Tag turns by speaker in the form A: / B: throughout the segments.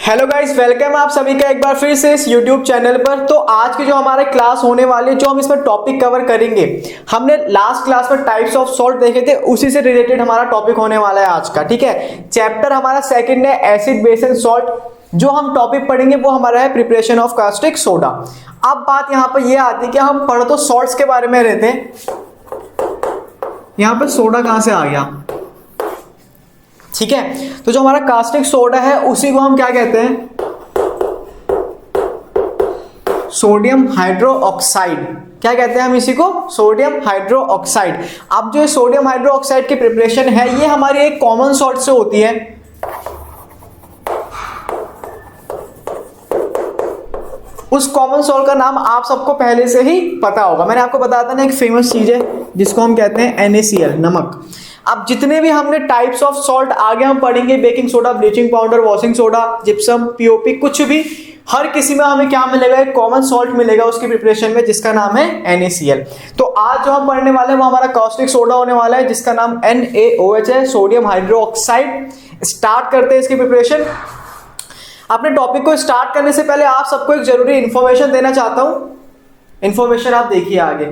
A: Hello guys, welcome आप सभी का एक बार फिर से इस यूट्यूब चैनल पर। तो आज की जो हमारे क्लास होने वाली है, जो हम इसमें टॉपिक कवर करेंगे, हमने लास्ट क्लास में टाइप्स ऑफ सॉल्ट देखे थे, उसी से रिलेटेड हमारा टॉपिक होने वाला है आज का। ठीक है, चैप्टर हमारा सेकंड है एसिड बेस एंड सॉल्ट। जो हम टॉपिक पढ़ेंगे वो हमारा है प्रिपरेशन ऑफ कास्टिक सोडा। अब बात यहाँ पर यह आती है कि हम पढ़ तो सॉल्ट्स के बारे में रहते हैं, यहाँ पर सोडा कहां से आ गया। ठीक है, तो जो हमारा कास्टिक सोडा है उसी को हम क्या कहते हैं, सोडियम हाइड्रोक्साइड। क्या कहते हैं हम इसी को, सोडियम हाइड्रोक्साइड। अब जो सोडियम हाइड्रोक्साइड की प्रिपरेशन है ये हमारी एक कॉमन सॉल्ट से होती है। उस कॉमन सॉल्ट का नाम आप सबको पहले से ही पता होगा, मैंने आपको बताया था ना, एक फेमस चीज है जिसको हम कहते हैं NaCl, नमक। अब जितने भी हमने टाइप्स ऑफ सॉल्ट आगे हम पढ़ेंगे, baking soda, bleaching powder, washing soda, gypsum, POP, कुछ भी, हर किसी में हमें क्या मिलेगा, एक कॉमन सॉल्ट मिलेगा उसकी प्रिपरेशन में, जिसका नाम है NaCl। तो आज जो हम पढ़ने वाले हैं वो हमारा कास्टिक सोडा होने वाला है, जिसका नाम NaOH है, सोडियम हाइड्रोक्साइड। स्टार्ट करते हैं इसकी प्रिपरेशन। अपने टॉपिक को स्टार्ट करने से पहले आप सबको एक जरूरी इंफॉर्मेशन देना चाहता हूं। इंफॉर्मेशन आप देखिए आगे।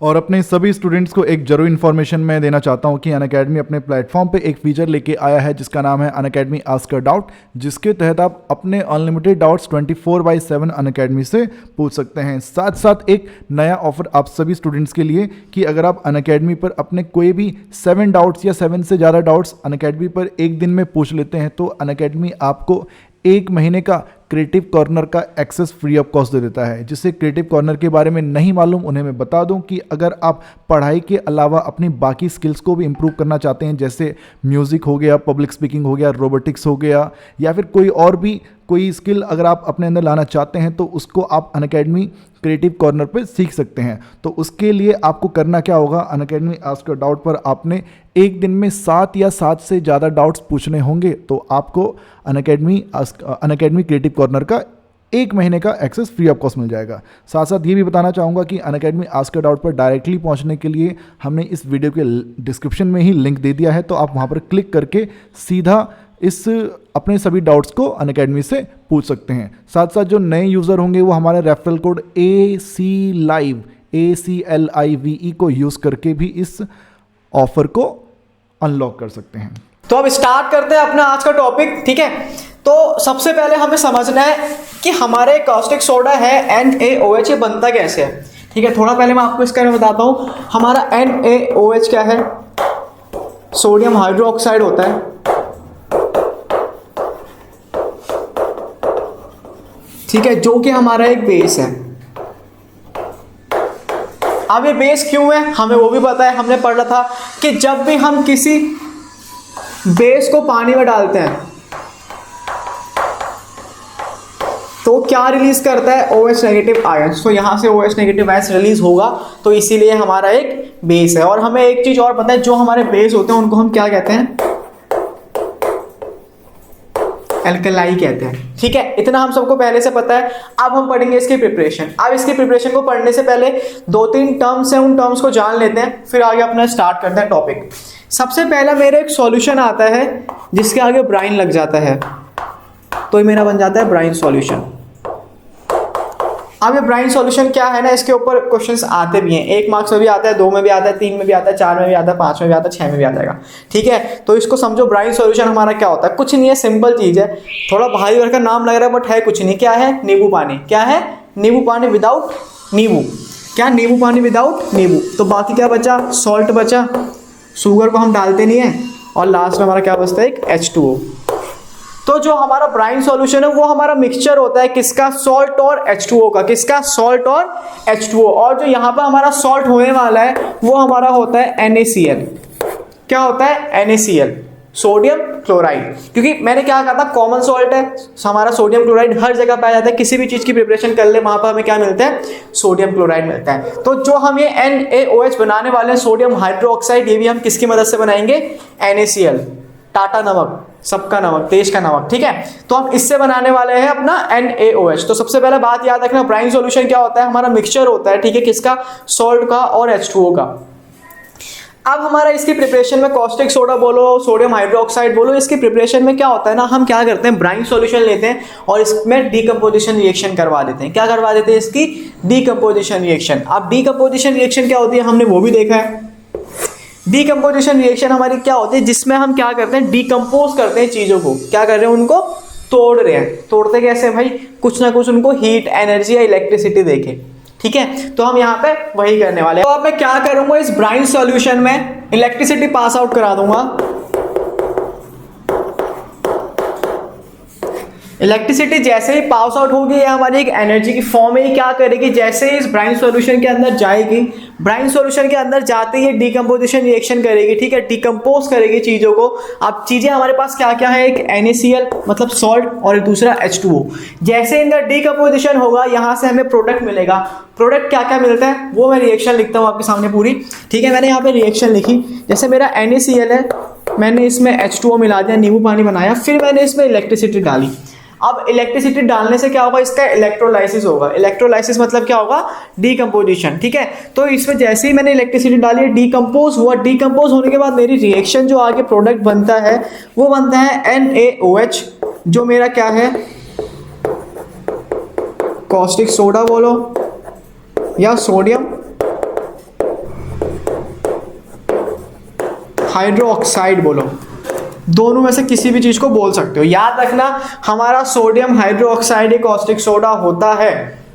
B: और अपने सभी स्टूडेंट्स को एक जरूरी इन्फॉर्मेशन मैं देना चाहता हूं कि अनअकैडमी अपने प्लेटफॉर्म पे एक फीचर लेके आया है जिसका नाम है अनअकैडमी आस्क अ डाउट, जिसके तहत आप अपने अनलिमिटेड डाउट्स 24/7 अनअकैडमी से पूछ सकते हैं। साथ साथ एक नया ऑफर आप सभी स्टूडेंट्स के लिए कि अगर आप अनअकैडमी पर अपने कोई भी 7 डाउट्स या 7 से ज़्यादा डाउट्स अनअकैडमी पर एक दिन में पूछ लेते हैं तो अनअकैडमी आपको 1 महीने का क्रिएटिव कॉर्नर का एक्सेस फ्री ऑफ कॉस्ट दे देता है। जिससे क्रिएटिव कॉर्नर के बारे में नहीं मालूम उन्हें मैं बता दूं कि अगर आप पढ़ाई के अलावा अपनी बाकी स्किल्स को भी इम्प्रूव करना चाहते हैं, जैसे म्यूज़िक हो गया, पब्लिक स्पीकिंग हो गया, रोबोटिक्स हो गया, या फिर कोई और भी कोई स्किल अगर आप अपने अंदर लाना चाहते हैं तो उसको आप अनअकैडमी क्रिएटिव कॉर्नर पर सीख सकते हैं। तो उसके लिए आपको करना क्या होगा, अनअकैडमी आस्क अ डाउट पर आपने एक दिन में 7 या 7 से ज़्यादा डाउट्स पूछने होंगे तो आपको अनअकैडमी क्रिएटिव कॉर्नर का 1 महीने का एक्सेस फ्री ऑफ कॉस्ट मिल जाएगा। साथ साथ ये भी बताना चाहूँगा कि अनअकैडमी आस्क अ डाउट पर डायरेक्टली पहुँचने के लिए हमने इस वीडियो के डिस्क्रिप्शन में ही लिंक दे दिया है, तो आप वहाँ पर क्लिक करके सीधा इस अपने सभी डाउट्स को अनअकैडमी से पूछ सकते हैं। साथ साथ जो नए यूज़र होंगे वो हमारे रेफरल कोड ACLIVE ACLIVE को यूज़ करके भी इस ऑफर को अनलॉक कर सकते हैं।
A: तो अब स्टार्ट करते हैं अपना आज का टॉपिक। ठीक है, तो सबसे पहले हमें समझना है कि हमारे कास्टिक सोडा है NaOH, ये बनता कैसे है। ठीक है, थोड़ा पहले मैं आपको इसके बारे में बताता हूँ। हमारा NaOH क्या है, सोडियम हाइड्रोक्साइड होता है। ठीक है, जो कि हमारा एक बेस है। अब ये बेस क्यों है हमें वो भी पता है, हमने पढ़ा था कि जब भी हम किसी बेस को पानी में डालते हैं तो क्या रिलीज करता है, OH नेगेटिव आयंस। तो यहां से OH नेगेटिव आयंस रिलीज होगा, तो इसीलिए हमारा एक बेस है। और हमें एक चीज और पता है, जो हमारे बेस होते हैं उनको हम क्या कहते हैं, एल्कलाई कहते हैं। ठीक है, इतना हम सबको पहले से पता है। अब हम पढ़ेंगे इसकी प्रिपरेशन। अब इसकी प्रिपरेशन को पढ़ने से पहले 2-3 टर्म्स हैं, उन टर्म्स को जान लेते हैं, फिर आगे अपना स्टार्ट करते हैं टॉपिक। सबसे पहला मेरा एक सॉल्यूशन आता है जिसके आगे ब्राइन लग जाता है, तो ये मेरा बन जाता है ब्राइन सॉल्यूशन। अब ये ब्राइन सॉल्यूशन क्या है ना, इसके ऊपर क्वेश्चंस आते भी हैं, 1 मार्क्स में भी आता है, 2 में भी आता है, 3 में भी आता है, 4 में भी आता है, 5 में भी आता है, 6 में भी आ जाएगा। ठीक है, तो इसको समझो, ब्राइन सॉल्यूशन हमारा क्या होता है, कुछ नहीं है, सिंपल चीज है। थोड़ा भारी वर्ग का नाम लग रहा है बट है कुछ नहीं। क्या है, नींबू पानी। क्या है, नींबू पानी विदाउट नींबू। क्या, नींबू पानी विदाउट नींबू। तो बाकी क्या बचा, सॉल्ट बचा, शुगर को हम डालते नहीं है, और लास्ट में हमारा क्या बचता है, एक H2O। तो जो हमारा ब्राइन सॉल्यूशन है वो हमारा मिक्सचर होता है किसका, सॉल्ट और H2O का। किसका, सॉल्ट और H2O। और जो यहाँ पर हमारा सॉल्ट होने वाला है वो हमारा होता है NaCl। क्या होता है, NaCl, सोडियम क्लोराइड। क्योंकि मैंने क्या कहा था, कॉमन सॉल्ट है हमारा, सोडियम क्लोराइड हर जगह पाया जाता है। किसी भी चीज की प्रिपरेशन कर ले वहां पर हमें क्या मिलता है, सोडियम क्लोराइड मिलता है। तो जो हम ये NaOH बनाने वाले हैं, सोडियम हाइड्रोक्साइड, ये भी हम किसकी मदद से बनाएंगे, NaCl, टाटा नमक, सबका नमक, देश का नमक। ठीक है, तो हम इससे बनाने वाले हैं अपना NaOH। तो सबसे पहले बात याद रखना, ब्राइन सॉल्यूशन क्या होता है, हमारा मिक्सचर होता है। ठीक है, किसका, सॉल्ट का और H2O का। अब हमारा इसकी प्रिपरेशन में कॉस्टिक सोडा बोलो, सोडियम हाइड्रोक्साइड बोलो, इसकी प्रिपरेशन में क्या होता है ना, हम क्या करते हैं, ब्राइन सॉल्यूशन लेते हैं और इसमें डीकम्पोजिशन रिएक्शन करवा देते हैं। क्या करवा देते हैं? इसकी डीकम्पोजिशन रिएक्शन। अब डीकम्पोजिशन रिएक्शन क्या होती है, हमने वो भी देखा है। डीकम्पोजिशन रिएक्शन हमारी क्या होती है, जिसमें हम क्या करते हैं, डीकम्पोज करते हैं चीज़ों को। क्या कर रहे हैं? उनको तोड़ रहे हैं। तोड़ते कैसे भाई? कुछ ना कुछ उनको हीट, एनर्जी या इलेक्ट्रिसिटी देके। ठीक है, तो हम यहाँ पे वही करने वाले हैं। तो अब मैं क्या करूंगा, इस ब्राइन सॉल्यूशन में इलेक्ट्रिसिटी पास आउट करा दूंगा। इलेक्ट्रिसिटी जैसे ही पास आउट होगी, ये हमारी एक एनर्जी की फॉर्म है। क्या करेगी? जैसे ही इस ब्राइन सॉल्यूशन के अंदर जाएगी, ब्राइन सॉल्यूशन के अंदर जाते ही डीकम्पोजिशन रिएक्शन करेगी। ठीक है, डिकम्पोज करेगी चीज़ों को। अब चीज़ें हमारे पास क्या क्या है, एक NaCl मतलब सॉल्ट और एक दूसरा H2O। जैसे इनका डीकम्पोजिशन होगा, यहाँ से हमें प्रोडक्ट मिलेगा। प्रोडक्ट क्या क्या मिलता है वो मैं रिएक्शन लिखता हूँ आपके सामने पूरी। ठीक है, मैंने यहाँ पे रिएक्शन लिखी। जैसे मेरा NaCl है, मैंने इसमें H2O मिला दिया, नींबू पानी बनाया, फिर मैंने इसमें इलेक्ट्रिसिटी डाली। अब इलेक्ट्रिसिटी डालने से क्या होगा, इसका इलेक्ट्रोलाइसिस होगा। इलेक्ट्रोलाइसिस मतलब क्या होगा, डीकम्पोजिशन। ठीक है, तो इसमें जैसे ही मैंने इलेक्ट्रिसिटी डाली, डीकम्पोज हुआ। डीकम्पोज होने के बाद मेरी रिएक्शन जो आगे प्रोडक्ट बनता है वो बनता है NaOH, जो मेरा क्या है, कॉस्टिक सोडा बोलो या सोडियम हाइड्रोक्साइड बोलो, दोनों में से किसी भी चीज को बोल सकते हो। याद रखना, हमारा सोडियम हाइड्रोक्साइड एक कॉस्टिक सोडा होता है।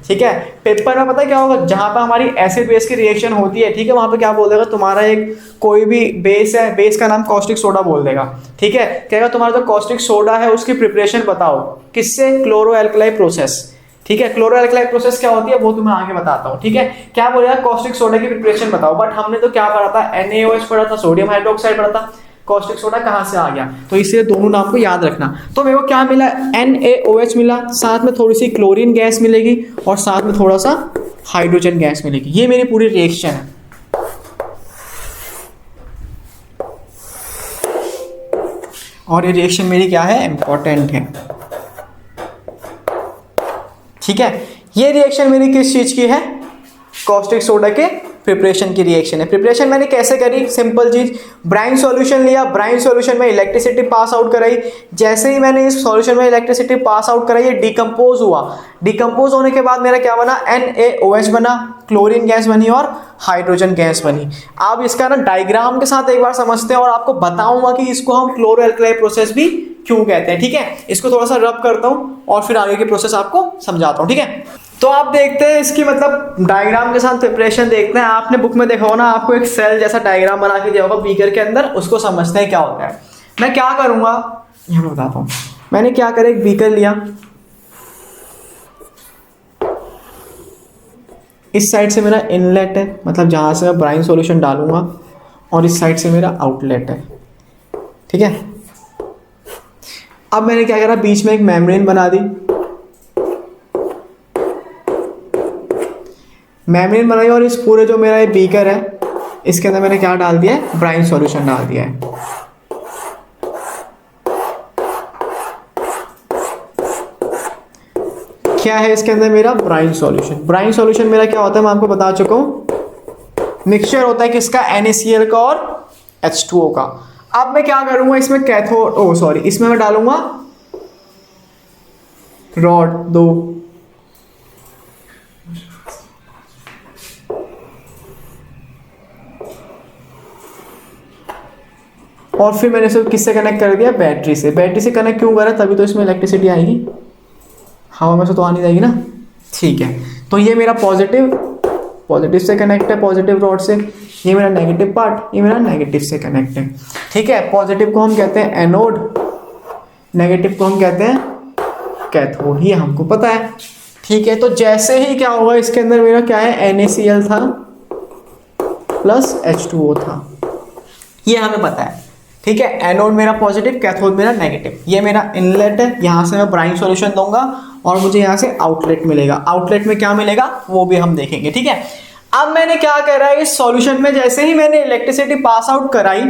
A: ठीक है, पेपर में पता है क्या होगा, जहां पर हमारी एसिड बेस की रिएक्शन होती है, ठीक है, वहां पे क्या बोल देगा, तुम्हारा एक कोई भी बेस है, बेस का नाम कॉस्टिक सोडा बोल देगा। ठीक है, कहेगा तुम्हारा जो कॉस्टिक सोडा है उसकी प्रिपरेशन बताओ, किससे, क्लोरो एल्कलाई प्रोसेस। ठीक है, क्लोरो एल्कलाई प्रोसेस क्या होती है वो तुम्हें आगे बताता हूँ। ठीक है, क्या बोलेगा, कॉस्टिक सोडा की प्रिपरेशन बताओ। बट हमने तो क्या पढ़ा था, NaOH पढ़ा था, सोडियम हाइड्रोक्साइड पढ़ा था, कॉस्टिक सोडा कहाँ से आ गया, तो इसलिए दोनों नाम को याद रखना। तो मेरे को क्या मिला, NaOH मिला, साथ में थोड़ी सी क्लोरीन गैस मिलेगी और साथ में थोड़ा सा हाइड्रोजन गैस मिलेगी। ये मेरी पूरी रिएक्शन है। और ये रिएक्शन मेरी क्या है, इंपॉर्टेंट है। ठीक है, ये रिएक्शन मेरी किस चीज की है, कॉस्टिक सोडा के प्रिपरेशन की रिएक्शन है। प्रिपरेशन मैंने कैसे करी, सिंपल चीज, ब्राइन सॉल्यूशन लिया, ब्राइन सॉल्यूशन में इलेक्ट्रिसिटी पास आउट कराई। जैसे ही मैंने इस सॉल्यूशन में इलेक्ट्रिसिटी पास आउट कराई, ये डिकम्पोज हुआ। डिकम्पोज होने के बाद मेरा क्या बना, NaOH बना, क्लोरीन गैस बनी और हाइड्रोजन गैस बनी। अब इसका ना डायग्राम के साथ एक बार समझते हैं और आपको बताऊंगा कि इसको हम क्लोरो एल्कलाई प्रोसेस भी क्यों कहते हैं। ठीक है, इसको थोड़ा सा रब करता हूँ और फिर आगे की प्रोसेस आपको समझाता हूँ। ठीक है, तो आप देखते हैं इसकी मतलब डायग्राम के साथ प्रिपरेशन देखते हैं। आपने बुक में देखा हो ना, आपको एक सेल जैसा डायग्राम बना के दिया होगा बीकर के अंदर, उसको समझते हैं क्या होता है। मैं क्या करूंगा, यहाँ मैं बताता हूँ। मैंने क्या करा, एक बीकर लिया, इस साइड से मेरा इनलेट है, मतलब जहाँ से मैं ब्राइन सॉल्यूशन डालूंगा, और इस साइड से मेरा आउटलेट है। ठीक है, अब मैंने क्या करा, बीच में एक मेम्ब्रेन बना दी। मेम्ब्रेन बनाई और इस पूरे जो मेरा ये बीकर है, इसके अंदर मैंने क्या डाल दिया है, ब्राइन सॉल्यूशन डाल दिया है। क्या है इसके अंदर मेरा, ब्राइन सॉल्यूशन। ब्राइन सॉल्यूशन मेरा क्या होता है, मैं आपको बता चुका हूं, मिक्सचर होता है किसका, NaCl का और H2O का। अब मैं क्या करूंगा, इसमें कैथोड इसमें मैं डालूंगा रॉड 2, और फिर मैंने इसे किससे कनेक्ट कर दिया, बैटरी से। बैटरी से कनेक्ट क्यों करा, तभी तो इसमें इलेक्ट्रिसिटी आएगी, हवा में से तो आनी जाएगी ना। ठीक है, तो ये मेरा पॉजिटिव से कनेक्ट है, पॉजिटिव रॉड से। ये मेरा नेगेटिव पार्ट, ये मेरा नेगेटिव से कनेक्ट है। ठीक है, पॉजिटिव को हम कहते हैं एनोड, नेगेटिव को हम कहते हैं कैथोड, ये हमको पता है। ठीक है, तो जैसे ही क्या होगा, इसके अंदर मेरा क्या है, NaCl था प्लस H2O था, ये हमें पता है। ठीक है, एनोड मेरा पॉजिटिव, कैथोड मेरा नेगेटिव। ये मेरा इनलेट है, यहाँ से मैं ब्राइन सॉल्यूशन दूंगा और मुझे यहाँ से आउटलेट मिलेगा। आउटलेट में क्या मिलेगा वो भी हम देखेंगे। ठीक है, अब मैंने क्या करा, इस सॉल्यूशन में जैसे ही मैंने इलेक्ट्रिसिटी पास आउट कराई,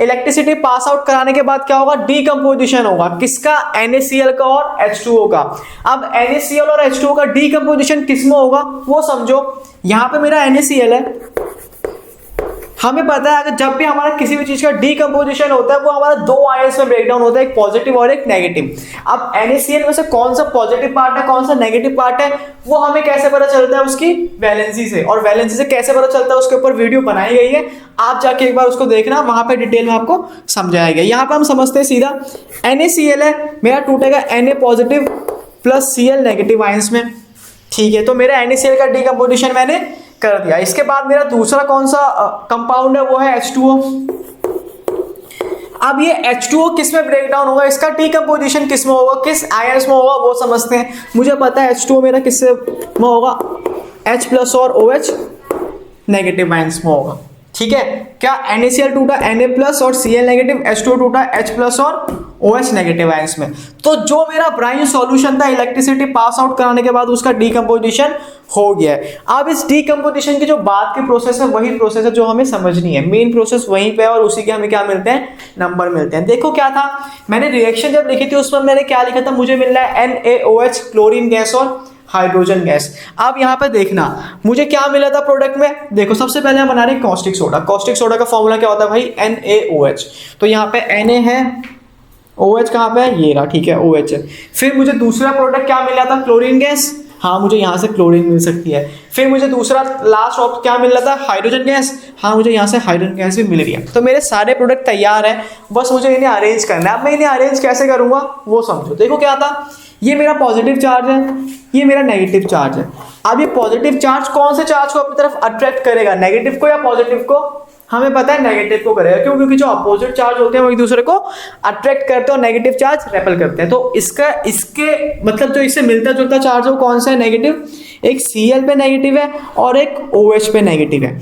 A: इलेक्ट्रिसिटी पास आउट कराने के बाद क्या होगा, डीकम्पोजिशन होगा, किसका, NaCl का और H2O का। अब NaCl और H2O का डीकम्पोजिशन किस में होगा वो समझो। यहाँ पे मेरा NaCl है, हमें पता है अगर जब भी हमारा किसी भी चीज का डीकंपोजिशन होता है वो हमारा दो आयंस में ब्रेकडाउन होता है, एक पॉजिटिव और एक नेगेटिव। अब NaCl में से कौन सा पॉजिटिव पार्ट है कौन सा नेगेटिव पार्ट है वो हमें कैसे पता चलता है, उसकी वैलेंसी से। और वैलेंसी से कैसे पता चलता है उसके ऊपर वीडियो बनाई गई है, आप जाके एक बार उसको देखना, वहां पे डिटेल में आपको समझाया गया। यहाँ पे हम समझते हैं सीधा, NaCl है मेरा टूटेगा Na positive plus Cl negative ions में, ठीक है। तो मेरा NaCl का डीकंपोजिशन मैंने कर दिया। इसके बाद मेरा दूसरा कौन सा कंपाउंड है वो है H2O। अब ये H2O किस में ब्रेक डाउन होगा, इसका डीकंपोजिशन किस में होगा, किस आयंस में होगा वो समझते हैं। मुझे पता है H2O मेरा किससे में होगा, H प्लस और OH नेगेटिव आयंस में होगा, ठीक है। क्या NaCl टूटा Na प्लस और Cl नेगेटिव, H2O टूटा H प्लस और OH नेगेटिव आयंस में। तो जो मेरा ब्राइन सॉल्यूशन था इलेक्ट्रिसिटी पास आउट कराने के बाद उसका डीकंपोजिशन हो गया है। अब इस डीकंपोजिशन की जो बाद की प्रोसेस है वही प्रोसेस है जो हमें समझनी है, मेन प्रोसेस वहीं पे है और उसी के हमें क्या मिलते हैं, नंबर मिलते हैं। देखो क्या था, मैंने रिएक्शन जब लिखी थी उसमें मैंने क्या लिखा था, मुझे मिल रहा है NaOH क्लोरीन गैस और हाइड्रोजन गैस। अब यहाँ पे देखना मुझे क्या मिला था प्रोडक्ट में, देखो सबसे पहले हम बना रहे हैं कॉस्टिक सोडा। कॉस्टिक सोडा का फॉर्मूला क्या होता है भाई, NaOH। तो यहाँ पे Na है, OH कहाँ पे है, ये रहा, ठीक है, OH है। फिर मुझे दूसरा प्रोडक्ट क्या मिला था, क्लोरीन गैस, हाँ मुझे यहाँ से क्लोरीन मिल सकती है। फिर मुझे दूसरा लास्ट ऑप्शन क्या मिल रहा था, हाइड्रोजन गैस, हाँ मुझे यहाँ से हाइड्रोजन गैस भी मिल रही है। तो मेरे सारे प्रोडक्ट तैयार हैं, बस मुझे इन्हें अरेंज करना है। अब मैं इन्हें अरेंज कैसे करूँगा वो समझो। देखो क्या था, ये मेरा पॉजिटिव चार्ज है, ये मेरा नेगेटिव चार्ज है। अब ये पॉजिटिव चार्ज कौन से चार्ज को अपनी तरफ अट्रैक्ट करेगा, नेगेटिव को या पॉजिटिव को, हमें पता है नेगेटिव को करेगा। क्यों, क्योंकि जो अपोजिट चार्ज होते हैं वो एक दूसरे को अट्रैक्ट करते हैं और नेगेटिव चार्ज रेपेल करते हैं। तो इसके मतलब जो इससे मिलता जुलता चार्ज है वो कौन सा है, नेगेटिव। एक Cl पे नेगेटिव है और एक OH पे नेगेटिव है।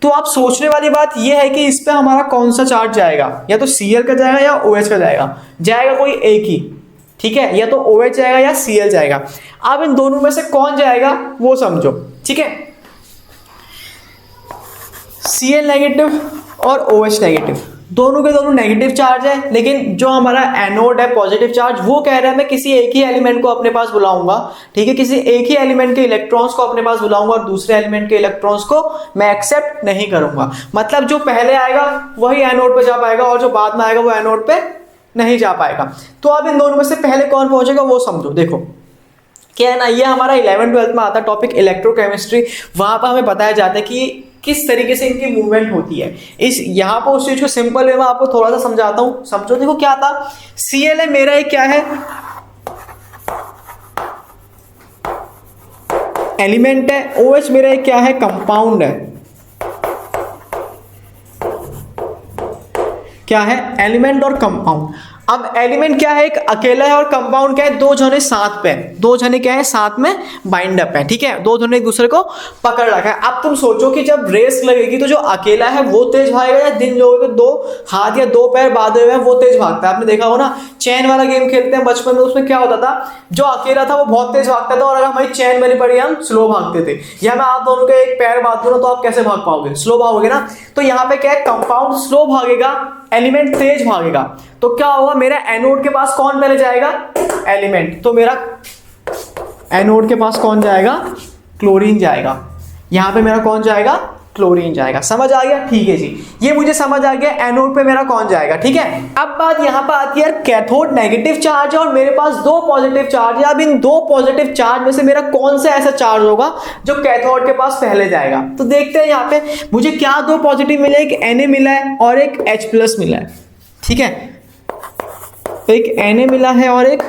A: तो आप सोचने वाली बात यह है कि इस पे हमारा कौन सा चार्ज जाएगा, या तो Cl का जाएगा या OH का जाएगा कोई एक ही, ठीक है, या तो OH जाएगा या Cl जाएगा। अब इन दोनों में से कौन जाएगा वो समझो, ठीक है। Cl नेगेटिव और OH नेगेटिव, दोनों के दोनों नेगेटिव चार्ज है, लेकिन जो हमारा एनोड है पॉजिटिव चार्ज वो कह रहा है मैं किसी एक ही एलिमेंट को अपने पास बुलाऊंगा, ठीक है, किसी एक ही एलिमेंट के इलेक्ट्रॉन्स को अपने पास बुलाऊंगा और दूसरे एलिमेंट के इलेक्ट्रॉन्स को मैं एक्सेप्ट नहीं करूंगा। मतलब जो पहले आएगा वही एनोड पे जा पाएगा और जो बाद में आएगा वो एनोड पे नहीं जा पाएगा। तो अब इन दोनों में से पहले कौन पहुंचेगा वो समझो। देखो क्या है ना, ये हमारा 11th-12th में आता टॉपिक इलेक्ट्रोकेमिस्ट्री, वहां पर हमें बताया जाता है कि किस तरीके से इनकी मूवमेंट होती है। इस यहाँ पर उस चीज को सिंपल वे में आपको थोड़ा सा समझाता हूँ, समझो। देखो क्या था, Cl है मेरा एक क्या है, एलिमेंट है, OH मेरा एक क्या है, कंपाउंड है, क्या है, एलिमेंट और कंपाउंड। अब एलिमेंट क्या है, एक अकेला है, और कंपाउंड क्या है, दो जने साथ पे, दो जने क्या है साथ में बाइंड अप है, ठीक है, दो जने एक दूसरे को पकड़ रखा है। अब तुम सोचो कि जब रेस लगेगी तो जो अकेला है वो तेज भागेगा या जिन लोगों के दो हाथ या दो पैर बांधे हुए हैं वो तेज भागता है। आपने देखा हो ना, चैन वाला गेम खेलते हैं बचपन में, उसमें क्या होता था, जो अकेला था वो बहुत तेज भागता था और अगर हमारी चैन बनी पड़ी हम स्लो भागते थे। या मैं आप दोनों के एक पैर बांध दूं ना तो आप कैसे भाग पाओगे, स्लो भागोगे ना। तो यहाँ पे क्या है, कंपाउंड स्लो भागेगा, एलिमेंट तेज भागेगा। तो क्या होगा, मेरा एनोड के पास कौन पहले जाएगा, एलिमेंट, तो मेरा एनोड के पास कौन जाएगा, क्लोरीन जाएगा। यहां पे मेरा कौन जाएगा, क्लोरीन जाएगा। समझ आ गया, ठीक है जी, ये मुझे समझ आ गया एनोड पे मेरा कौन जाएगा, ठीक है। अब बात यहां पर आती है, कैथोड नेगेटिव चार्ज है और मेरे पास दो पॉजिटिव चार्ज है। अब इन दो पॉजिटिव चार्ज में से मेरा कौन सा ऐसा चार्ज होगा जो कैथोड के पास पहले जाएगा। तो देखते हैं यहाँ पे मुझे क्या दो पॉजिटिव मिले, एक Na मिला है और एक H प्लस मिला है, ठीक है, एक Na मिला है और एक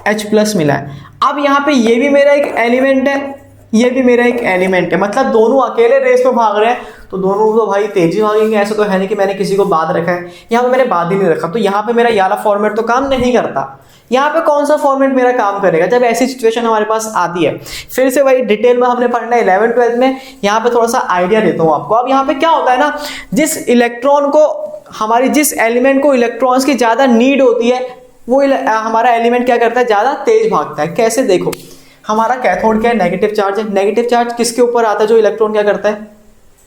A: H प्लस मिला है। अब यहाँ पे ये भी मेरा एक एलिमेंट है, ये भी मेरा एक एलिमेंट है, मतलब दोनों अकेले रेस में भाग रहे हैं तो दोनों तो भाई तेजी भागेंगे। ऐसा तो है नहीं कि मैंने किसी को बांध रखा है, यहाँ पे मैंने बांध ही नहीं रखा, तो यहाँ पे मेरा ये वाला फॉर्मेट तो काम नहीं करता। यहाँ पे कौन सा फॉर्मेट मेरा काम करेगा जब ऐसी सिचुएशन हमारे पास आती है। फिर से वही डिटेल में हमने पढ़ना है 11th-12th में, यहाँ पे थोड़ा सा आइडिया देता हूँ आपको। अब यहाँ पे क्या होता है ना, जिस इलेक्ट्रॉन को हमारी जिस एलिमेंट को इलेक्ट्रॉन्स की ज्यादा नीड होती है वो हमारा एलिमेंट क्या करता है, ज्यादा तेज भागता है। कैसे, देखो हमारा कैथोड क्या है, नेगेटिव चार्ज है। नेगेटिव चार्ज किसके ऊपर आता है, जो इलेक्ट्रॉन क्या करता है,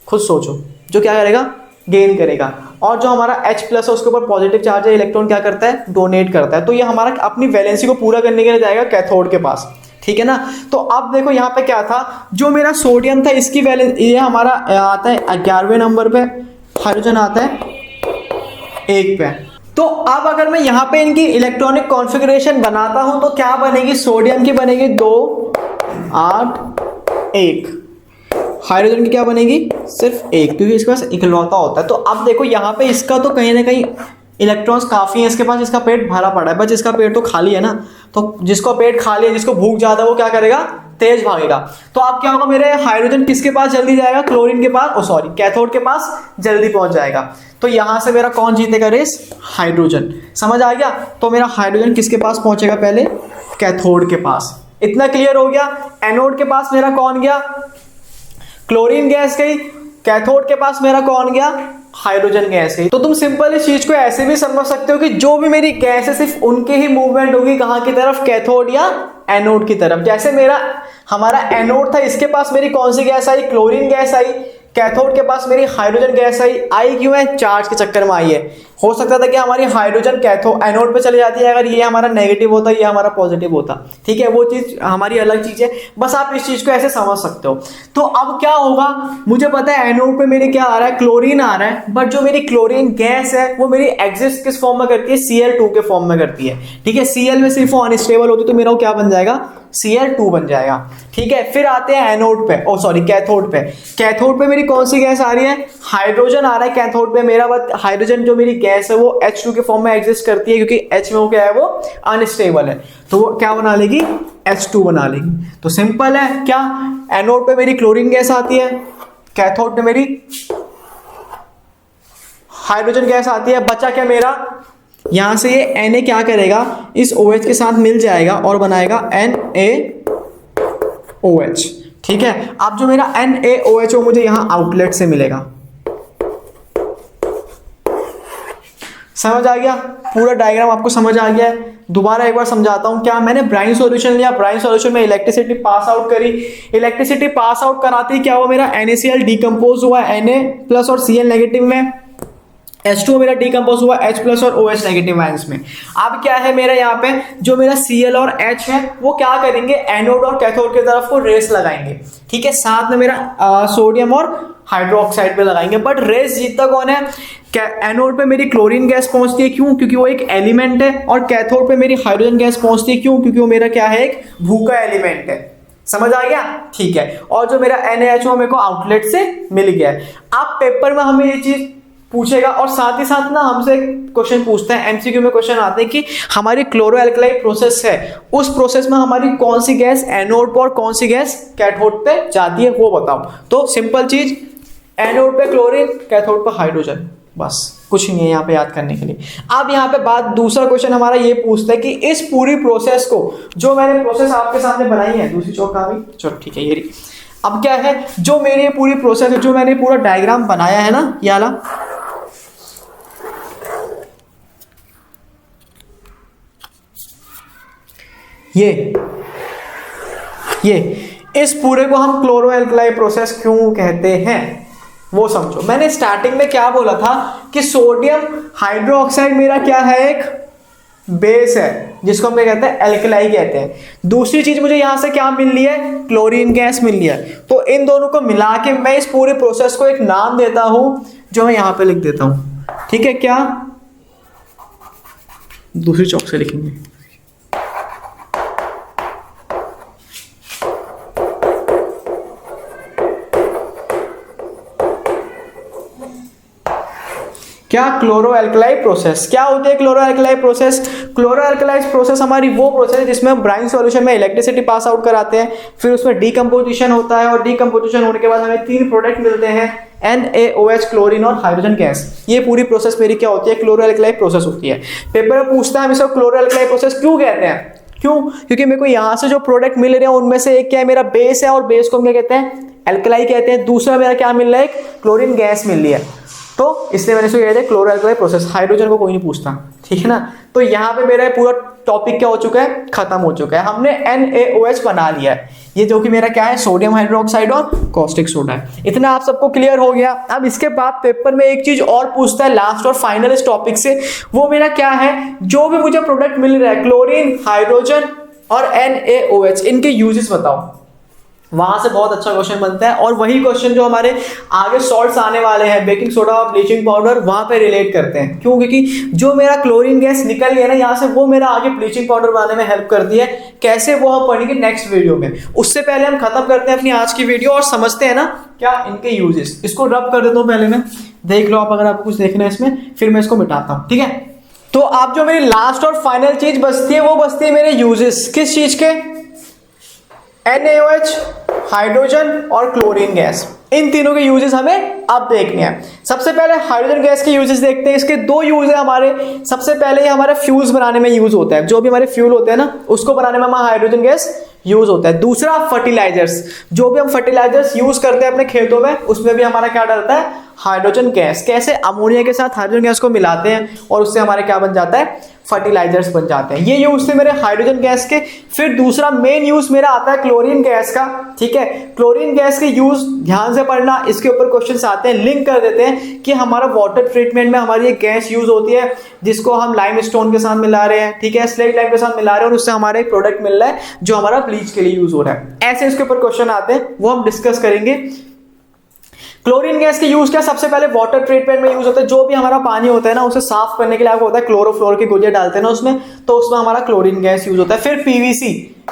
A: खुद सोचो, जो क्या करेगा, गेन करेगा। और जो हमारा H प्लस है उसके ऊपर पॉजिटिव चार्ज है, इलेक्ट्रॉन क्या करता है, डोनेट करता है। तो ये हमारा अपनी वैलेंसी को पूरा करने के लिए जाएगा कैथोड के पास, ठीक है ना। तो अब देखो यहाँ पे क्या था, जो मेरा सोडियम था इसकी वैलेंस, ये हमारा आता है 11वें नंबर पे, हाइड्रोजन आता है 1 पे। तो अब अगर मैं यहाँ पे इनकी इलेक्ट्रॉनिक कॉन्फ़िगरेशन बनाता हूं तो क्या बनेगी, सोडियम की बनेगी 2 8 1, हाइड्रोजन की क्या बनेगी सिर्फ 1, क्योंकि इसके पास इकलौता होता है। तो अब देखो यहाँ पे इसका तो कहीं ना कहीं इलेक्ट्रॉन्स काफ़ी हैं इसके पास, इसका पेट भरा पड़ा है, बस इसका पेट तो खाली है ना। तो जिसको पेट खाली है, जिसको भूख ज़्यादा है, वो क्या करेगा, तेज भागेगा। तो अब क्या होगा, मेरे हाइड्रोजन किसके पास जल्दी जाएगा, क्लोरीन के पास, सॉरी कैथोड के पास जल्दी पहुंच जाएगा। तो यहां से मेरा कौन जीतेगा रेस, हाइड्रोजन। समझ आ गया। तो मेरा हाइड्रोजन किसके पास पहुंचेगा, पहले कैथोड के पास। इतना क्लियर हो गया। एनोड के पास मेरा कौन गया, क्लोरीन गैस गई। कैथोड के पास मेरा कौन गया, हाइड्रोजन गैस गई। तो तुम सिंपल इस चीज को ऐसे भी समझ सकते हो कि जो भी मेरी गैस है सिर्फ उनके ही मूवमेंट होगी, कहां की तरफ, कैथोड या एनोड की तरफ। जैसे हमारा एनोड था, इसके पास मेरी कौन सी गैस आई, क्लोरीन गैस आई। कैथोड के पास मेरी हाइड्रोजन गैस आई क्यों है, चार्ज के चक्कर में आई है। हो सकता था कि हमारी हाइड्रोजन एनोड पे चली जाती है अगर ये हमारा नेगेटिव होता, ये हमारा पॉजिटिव होता। ठीक है, वो चीज हमारी अलग चीज है, बस आप इस चीज को ऐसे समझ सकते हो। तो अब क्या होगा, मुझे पता है एनोड पे मेरे क्या आ रहा है, क्लोरीन आ रहा है, बट जो मेरी क्लोरीन गैस है वो मेरी एग्जिस्ट किस फॉर्म में करती है, Cl2 के फॉर्म में करती है। ठीक है, Cl में सिर्फ अनस्टेबल होती है, तो मेरा वो क्या बन जाएगा, Cl2 बन जाएगा। ठीक है, फिर आते हैं एनोड पे, कैथोड पे। कैथोड पे मेरी कौन सी गैस आ रही है, हाइड्रोजन आ रहा है कैथोड पे मेरा। हाइड्रोजन जो मेरी गैस है वो H2 के फॉर्म में एग्जिस्ट करती है, क्योंकि H में वो क्या है, वो अनस्टेबल है, तो वो क्या बना लेगी, H2 बना लेगी। तो सिंपल है, क्या एनोड पे मेरी क्लोरीन गैस आती है, कैथोड पे मेरी हाइड्रोजन गैस आती है। बचा क्या मेरा, यहां से ये Na क्या करेगा, इस OH के साथ मिल जाएगा और बनाएगा NaOH। ठीक है, अब जो मेरा NaOH वो मुझे यहां आउटलेट से मिलेगा। समझ आ गया, पूरा डायग्राम आपको समझ आ गया है। दोबारा एक बार समझाता हूं। क्या मैंने ब्राइन सॉल्यूशन लिया, ब्राइन सॉल्यूशन में इलेक्ट्रिसिटी पास आउट करी, इलेक्ट्रिसिटी पास आउट कराते ही क्या हुआ, मेरा NaCl डिकम्पोज हुआ Na+ और Cl नेगेटिव में, H2 मेरा डिकम्पोज हुआ H+ और OH नेगेटिव आयंस में। अब क्या है मेरा यहाँ पे, जो मेरा Cl और H है वो क्या करेंगे, एनोड और कैथोड की तरफ को रेस लगाएंगे। ठीक है, साथ में मेरा सोडियम और हाइड्रोक्साइड पे लगाएंगे, बट रेस जीतता कौन है, एनोड पे मेरी क्लोरीन गैस पहुंचती है, क्यों, क्योंकि वो एक एलिमेंट है, और कैथोड पे मेरी हाइड्रोजन गैस पहुंचती है, क्यों, क्योंकि वो मेरा क्या है, एक भूखा एलिमेंट है। समझ आ गया, ठीक है। और जो मेरा NaHO मेरे को आउटलेट से मिल गया है। अब पेपर में हमें ये चीज पूछेगा, और साथ ही साथ ना हमसे क्वेश्चन पूछता है, MCQ में क्वेश्चन आते हैं कि हमारी क्लोरो एल्कलाई प्रोसेस है, उस प्रोसेस में हमारी कौन सी गैस एनोड पर और कौन सी गैस कैथोड पे जाती है, वो बताओ। तो सिंपल चीज, एनोड पे क्लोरीन, कैथोड पे हाइड्रोजन, बस कुछ नहीं है यहाँ पे याद करने के लिए। अब यहाँ पे बात, दूसरा क्वेश्चन हमारा ये पूछता है कि इस पूरी प्रोसेस को, जो मैंने प्रोसेस आपके सामने बनाई है, दूसरी चौक कहाँ गई, चलो ठीक है ये रही। अब क्या है, जो मेरी ये पूरी प्रोसेस है, जो मैंने पूरा डायग्राम बनाया है ना, ये वाला, ये इस पूरे को हम क्लोरो एल्कलाई प्रोसेस क्यों कहते हैं वो समझो। मैंने स्टार्टिंग में क्या बोला था कि सोडियम हाइड्रोक्साइड मेरा क्या है, एक बेस है, जिसको हम क्या कहते हैं, एल्कलाई कहते हैं। दूसरी चीज मुझे यहां से क्या मिल रही है, क्लोरीन गैस मिल रही है। तो इन दोनों को मिला के मैं इस पूरे प्रोसेस को एक नाम देता हूं, जो मैं यहां पे लिख देता हूं। ठीक है, क्या, दूसरी चौक से लिखेंगे, क्या, क्लोरो एल्कलाई प्रोसेस। क्या होती है chloro alkali process, chloro alkali process हमारी वो प्रोसेस है जिसमें हम ब्राइन सॉल्यूशन में इलेक्ट्रिसिटी पास आउट कराते हैं, फिर उसमें डीकम्पोजिशन होता है, और डीकम्पोजिशन होने के बाद हमें 3 प्रोडक्ट मिलते हैं, NaOH, क्लोरीन और हाइड्रोजन गैस। ये पूरी प्रोसेस मेरी क्या होती है, क्लोरो एल्कलाई प्रोसेस होती है। पेपर में पूछता है हम इसको क्लोरो एल्कलाई प्रोसेस क्यों कहते हैं, क्यों, क्योंकि मेरे को यहाँ से जो प्रोडक्ट मिल रहे हैं उनमें से एक क्या है, मेरा बेस है, और बेस को हम क्या कहते हैं, एल्कलाई कहते हैं। दूसरा मेरा क्या मिल रहा है, क्लोरीन गैस मिल रही है, तो इसलिए मैंने इसको कहते हैं क्लोरो एल्कलाई प्रोसेस। हाइड्रोजन को कोई नहीं पूछता, ठीक है ना। तो यहाँ पे मेरा पूरा टॉपिक क्या हो चुका है, खत्म हो चुका है। हमने NaOH बना लिया है, ये जो कि मेरा क्या है, सोडियम हाइड्रोक्साइड और कॉस्टिक सोडा है। इतना आप सबको क्लियर हो गया। अब इसके बाद पेपर में एक चीज और पूछता है लास्ट और फाइनल इस टॉपिक से, वो मेरा क्या है, जो भी मुझे प्रोडक्ट मिल रहा है, क्लोरीन, हाइड्रोजन, और NaOH, इनके यूजेस बताओ। वहां से बहुत अच्छा क्वेश्चन बनता है, और वही क्वेश्चन जो हमारे आगे सॉल्ट्स आने वाले हैं, बेकिंग सोडा और ब्लीचिंग पाउडर, वहां पे रिलेट करते हैं। क्यों? क्योंकि जो मेरा क्लोरीन गैस निकल गया ना यहाँ से, वो मेरा आगे ब्लीचिंग पाउडर बनाने में हेल्प करती है। कैसे, वो हम पढ़ेंगे नेक्स्ट वीडियो में। उससे पहले हम खत्म करते हैं अपनी आज की वीडियो और समझते हैं ना क्या इनके यूजेस। इसको रब कर देता हूँ पहले मैं, देख लो आप अगर आपको कुछ देखना है इसमें, फिर मैं इसको मिटाता हूँ, ठीक है। तो आप जो मेरी लास्ट और फाइनल चीज बचती है वो बचती है मेरे यूजेस। किस चीज के? NaOH, हाइड्रोजन और क्लोरीन गैस, इन तीनों के यूजेस हमें अब देखने हैं। सबसे पहले हाइड्रोजन गैस के यूजेस देखते हैं। इसके दो यूज है हमारे। सबसे पहले ये हमारे फ्यूल्स बनाने में यूज होता है, जो भी हमारे फ्यूल होते हैं ना उसको बनाने में हमारा हाइड्रोजन गैस यूज होता है। दूसरा फर्टिलाइजर्स, जो भी हम फर्टिलाइजर्स यूज करते हैं अपने खेतों में, उसमें भी हमारा क्या डलता है? Hydrogen gas. कैसे? अमोनिया के साथ हाइड्रोजन गैस को मिलाते हैं और उससे हमारे क्या बन जाता है? फर्टिलाइजर्स बन जाते हैं। ये यूज थे मेरे हाइड्रोजन गैस के। फिर दूसरा मेन यूज मेरा आता है क्लोरीन गैस का, ठीक है। क्लोरीन गैस के यूज ध्यान से पढ़ना, इसके ऊपर क्वेश्चंस आते हैं। लिंक कर देते हैं कि हमारा वाटर ट्रीटमेंट में हमारी एक गैस यूज होती है जिसको हम लाइम स्टोन के साथ मिला रहे हैं, ठीक है, स्लेट लाइम के साथ मिला रहे हैं, और उससे हमारा एक प्रोडक्ट मिल रहा है जो हमारा ब्लीच के लिए यूज हो रहा है। ऐसे इसके ऊपर क्वेश्चन आते हैं, वो हम डिस्कस करेंगे। क्लोरीन गैस के यूज क्या? सबसे पहले वाटर ट्रीटमेंट में यूज होता है। जो भी हमारा पानी होता है ना उसे साफ करने के लिए आपको होता है क्लोरोफ्लोर की गुजिया डालते हैं ना उसमें, तो उसमें हमारा क्लोरीन गैस यूज होता है। फिर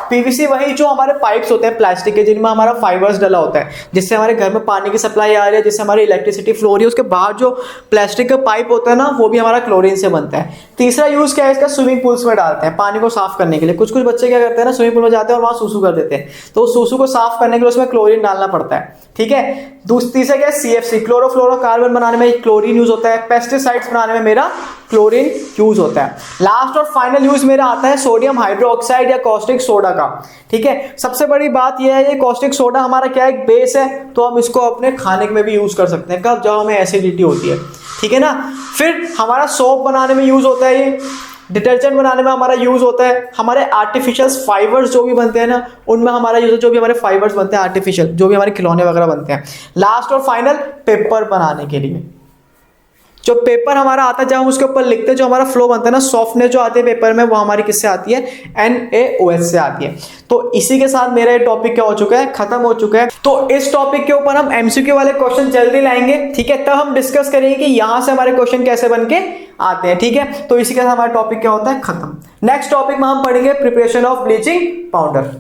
A: पीवीसी वही जो हमारे पाइप्स होते हैं प्लास्टिक के, जिनमें हमारा फाइबर्स डला होता है, जिससे हमारे घर में पानी की सप्लाई आ रही है, जिससे हमारी इलेक्ट्रिसिटी फ्लो हो रही है। उसके बाद जो प्लास्टिक का पाइप होता है ना, वो भी हमारा क्लोरीन से बनता है। तीसरा यूज क्या है इसका? स्विमिंग पूल्स में डालते हैं पानी को साफ करने के लिए। कुछ बच्चे क्या करते हैं ना, स्विमिंग पूल में जाते हैं और वहां सूसू कर देते हैं, तो उस सूसू को साफ करने के लिए उसमें क्लोरीन डालना पड़ता है, ठीक है। तीसरा क्या है? CFC, क्लोरोफ्लोरोकार्बन बनाने में क्लोरीन यूज होता है। पेस्टिसाइड्स बनाने में मेरा क्लोरीन यूज होता है। लास्ट और फाइनल यूज मेरा आता है सोडियम हाइड्रोक्साइड या कॉस्टिक सोडा का, ठीक है। सबसे बड़ी बात यह है, ये कॉस्टिक सोडा हमारा क्या है? एक बेस है, तो हम इसको अपने खाने में भी यूज कर सकते हैं। कब? जब हमें एसिडिटी होती है, ठीक है ना। फिर हमारा सोप बनाने में यूज होता है, ये डिटर्जेंट बनाने में हमारा यूज होता है। हमारे आर्टिफिशियल फाइबर्स जो भी बनते हैं ना, उनमें हमारा यूज है। जो भी हमारे फाइबर्स बनते हैं आर्टिफिशियल, जो भी हमारे खिलौने वगैरह बनते हैं। लास्ट और फाइनल पेपर बनाने के लिए, जो पेपर हमारा आता है, जब हम उसके ऊपर लिखते हैं, जो हमारा फ्लो बनता है ना, सॉफ्टनेस जो आती है पेपर में, वो हमारी किससे आती है? NaOH से आती है। तो इसी के साथ मेरा ये टॉपिक क्या हो चुका है? खत्म हो चुका है। तो इस टॉपिक के ऊपर हम MCQ वाले क्वेश्चन जल्दी लाएंगे, ठीक है। तब हम डिस्कस करेंगे कि यहां से हमारे क्वेश्चन कैसे बन के आते हैं, ठीक है। तो इसी के साथ हमारा टॉपिक क्या होता है? खत्म। नेक्स्ट टॉपिक में हम पढ़ेंगे प्रिपरेशन ऑफ ब्लीचिंग पाउडर।